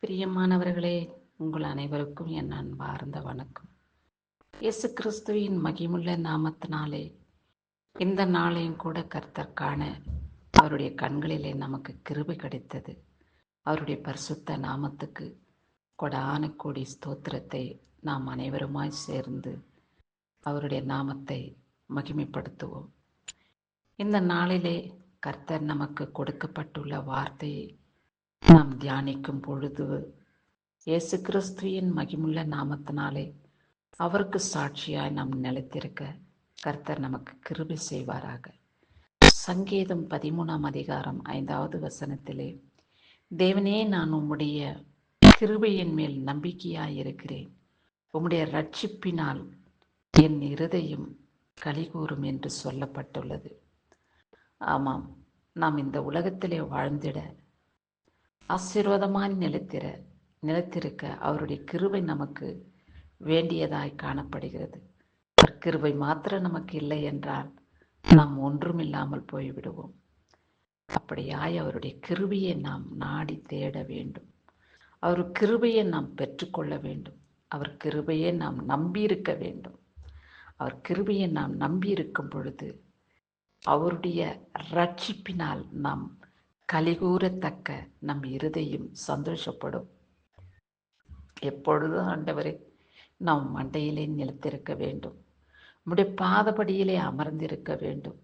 பிரியமானவர்களே, உங்கள் அனைவருக்கும் என் அன்பார்ந்த வணக்கம். இயேசு கிறிஸ்துவின் மகிமுள்ள நாமத்தினாலே இந்த நாளையும் கூட கர்த்தர் காண அவருடைய கண்களிலே நமக்கு கிருபை கிடைத்தது. அவருடைய பரிசுத்த நாமத்துக்கு கொடான கோடி ஸ்தோத்திரத்தை நாம் அனைவருமாய் சேர்ந்து அவருடைய நாமத்தை மகிமைப்படுத்துவோம். இந்த நாளிலே கர்த்தர் நமக்கு கொடுக்கப்பட்டுள்ள வார்த்தையை நாம் தியானிக்கும் பொழுது, இயேசு கிறிஸ்துவின் மகிமுள்ள நாமத்தினாலே அவருக்கு சாட்சியாய் நாம் நிலைத்திருக்க கர்த்தர் நமக்கு கிருபை செய்வாராக. சங்கீதம் 13ஆம் அதிகாரம் 5வது வசனத்திலே, தேவனே, நான் உம்முடைய கிருபையின் மேல் நம்பிக்கையாய் இருக்கிறேன், உம்முடைய ரட்சிப்பினால் என் இருதயம் களிகூரும் என்று சொல்லப்பட்டுள்ளது. ஆமாம், நாம் இந்த உலகத்திலே வாழ்ந்திட ஆசீர்வாதமாய் நிலைத்திருக்க அவருடைய கிருபை நமக்கு வேண்டியதாய் காணப்படுகிறது. கிருபை மாத்திரம் நமக்கு இல்லை என்றால் நாம் ஒன்றுமில்லாமல் போய்விடுவோம். அப்படியாய் அவருடைய கிருபையை நாம் நாடி தேட வேண்டும். அவர் கிருபையை நாம் பெற்றுக்கொள்ள வேண்டும். அவர் கிருபையை நாம் நம்பியிருக்க வேண்டும். அவர் கிருபையை நாம் நம்பியிருக்கும் பொழுது அவருடைய ரட்சிப்பினால் நாம் கலிகூறத்தக்க நம் இருதயம் சந்தோஷப்படும். எப்பொழுதும் ஆண்டவரே, நாம் மண்டையிலே நிலைத்திருக்க வேண்டும். உம்முடைய பாதபடியிலே அமர்ந்திருக்க வேண்டும்.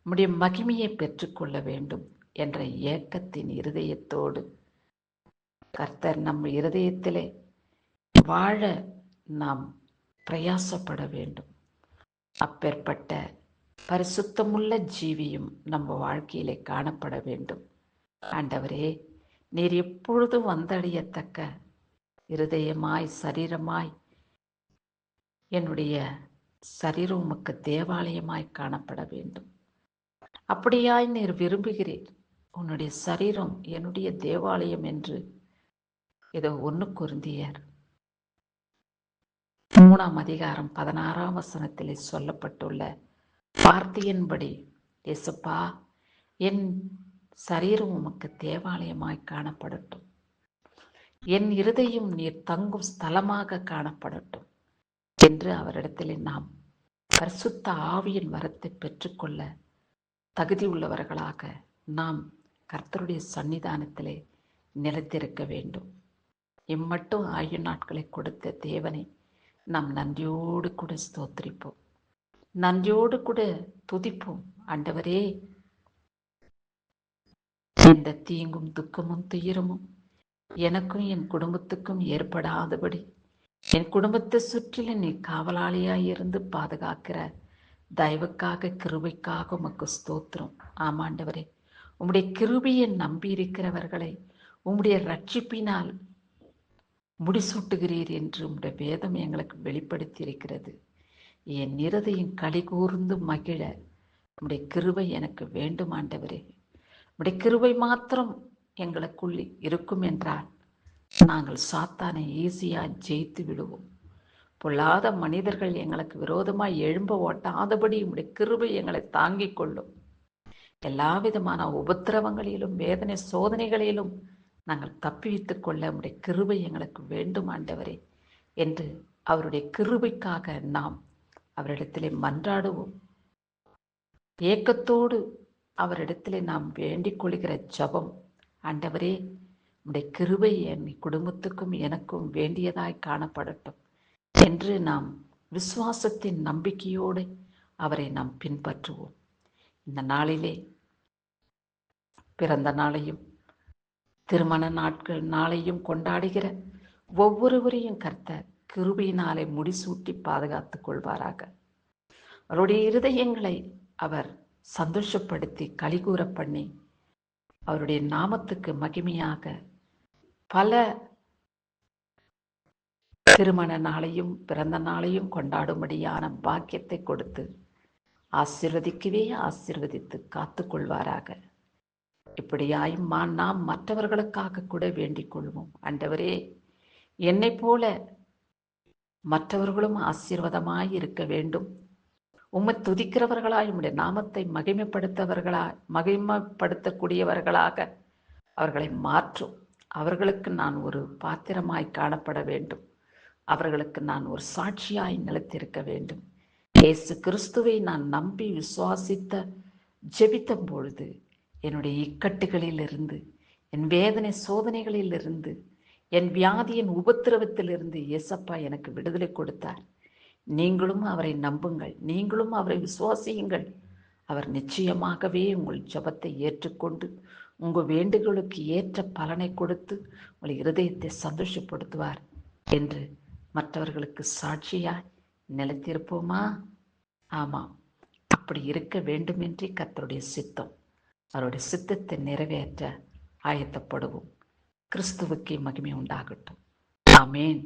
உம்முடைய மகிமையை பெற்றுக்கொள்ள வேண்டும் என்ற ஏக்கத்தின் இருதயத்தோடு கர்த்தர் நம் இருதயத்திலே வாழ நாம் பிரயாசப்பட வேண்டும். அப்பேற்பட்ட பரிசுத்தமுள்ள ஜீவியும் நம்ம வாழ்க்கையிலே காணப்பட வேண்டும். ஆண்டவரே, நீர் எப்பொழுதும் வந்தடையத்தக்க இருதயமாய் சரீரமாய் என்னுடைய சரீரம் உமக்கு தேவாலயமாய் காணப்பட வேண்டும். அப்படியாய் நீர் விரும்புகிறீர். உன்னுடைய சரீரம் என்னுடைய தேவாலயம் என்று இதோ 1 கொரிந்தியர் 3ஆம் அதிகாரம் 16ஆம் வசனத்திலே சொல்லப்பட்டுள்ள வார்த்தையின்படி, இயேசுப்பா, என் சரீரம் உமக்கு தேவாலயமாய் காணப்படட்டும், என் இருதயம் நீர் தங்கும் ஸ்தலமாக காணப்படட்டும் என்று அவரிடத்திலே நாம் பரிசுத்த ஆவியின் வரத்தை பெற்றுக்கொள்ள தகுதி உள்ளவர்களாக நாம் கர்த்தருடைய சன்னிதானத்திலே நிலைத்திருக்க வேண்டும். இம்மட்டும் ஆயுள் நாட்களை கொடுத்த தேவனை நாம் நன்றியோடு கூட ஸ்தோத்திரிப்போம், நன்றியோடு கூட துதிப்போம். ஆண்டவரே, எந்த தீங்கும் துக்கமும் துயரமும் எனக்கும் என் குடும்பத்துக்கும் ஏற்படாதபடி என் குடும்பத்தை சுற்றிலும் நீ காவலாளியாய் இருந்து பாதுகாக்கிற தயவுக்காக கிருபைக்காக உமக்கு ஸ்தோத்திரம். ஆமாண்டவரே, உம்முடைய கிருபையை நம்பி இருக்கிறவர்களை உம்முடைய ரட்சிப்பினால் முடிசூட்டுகிறீர் என்று உம்முடைய வேதம் எங்களுக்கு வெளிப்படுத்தி இருக்கிறது. என் இருதயம் களி கூர்ந்து மகிழ உம்முடைய கிருபை எனக்கு வேண்டும். ஆண்டவரே, உம்முடைய கிருபை மாத்திரம் எங்களுக்குள் இருக்கும் என்றால் நாங்கள் சாத்தானை ஈஸியாக ஜெயித்து விடுவோம். பொல்லாத மனிதர்கள் எங்களுக்கு விரோதமாய் எழும்ப ஓட்டாதபடி உம்முடைய கிருபை எங்களை தாங்கிக் கொள்ளும். எல்லா விதமான உபத்திரவங்களிலும் வேதனை சோதனைகளிலும் நாங்கள் தப்பிவித்துக் கொள்ள உம்முடைய கிருபை எங்களுக்கு வேண்டும் ஆண்டவரே என்று அவருடைய கிருபைக்காக நாம் அவரிடத்திலே மன்றாடுவோம். ஏக்கத்தோடு அவரிடத்திலே நாம் வேண்டிக் கொள்கிற ஜபம், ஆண்டவரே, உம்முடைய கிருபை என் குடும்பத்துக்கும் எனக்கும் வேண்டியதாய் காணப்படட்டும் என்று நாம் விசுவாசத்தின் நம்பிக்கையோடு அவரை நாம் பின்பற்றுவோம். இந்த நாளிலே பிறந்த நாளையும் திருமண நாளையும் கொண்டாடுகிற ஒவ்வொருவரையும் கர்த்தர் கிருபையினாலே முடிசூட்டி பாதுகாத்துக் கொள்வாராக. அவருடைய இருதயங்களை அவர் சந்தோஷப்படுத்தி கலிகூற பண்ணி அவருடைய நாமத்துக்கு மகிமையாக பல திருமண நாளையும் பிறந்த நாளையும் கொண்டாடும்படியான பாக்கியத்தை கொடுத்து ஆசீர்வதித்து காத்து கொள்வாராக. இப்படியாய் நாம் மற்றவர்களுக்காக கூட வேண்டிக் கொள்வோம். ஆண்டவரே, என்னை போல மற்றவர்களும் ஆசீர்வாதமாய் இருக்க வேண்டும். உம்மை துதிக்கிறவர்களாய் உம்முடைய நாமத்தை மகிமைப்படுத்தக்கூடியவர்களாக அவர்களை மாற்றும். அவர்களுக்கு நான் ஒரு பாத்திரமாய் காணப்பட வேண்டும். அவர்களுக்கு நான் ஒரு சாட்சியாய் நிலைத்திருக்க வேண்டும். இயேசு கிறிஸ்துவை நான் நம்பி விசுவாசித்த ஜெபித்த பொழுது என்னுடைய இக்கட்டுகளிலிருந்து, என் வேதனை சோதனைகளிலிருந்து, என் வியாதியின் உபத்திரவத்திலிருந்து இயேசப்பா எனக்கு விடுதலை கொடுத்தார். நீங்களும் அவரை நம்புங்கள், நீங்களும் அவரை விசுவாசியுங்கள். அவர் நிச்சயமாகவே உங்கள் ஜெபத்தை ஏற்றுக்கொண்டு உங்கள் வேண்டுகளுக்கு ஏற்ற பலனை கொடுத்து உங்கள் இருதயத்தை சந்தோஷப்படுத்துவார் என்று மற்றவர்களுக்கு சாட்சியாய் நிலைத்திருப்போமா? ஆமாம், அப்படி இருக்க வேண்டுமென்றே கர்த்தருடைய சித்தம். அவருடைய சித்தத்தை நிறைவேற்ற ஆயத்தப்படுவோம். கிறிஸ்துவுக்கே மகிமை உண்டாகட்டும். ஆமேன்.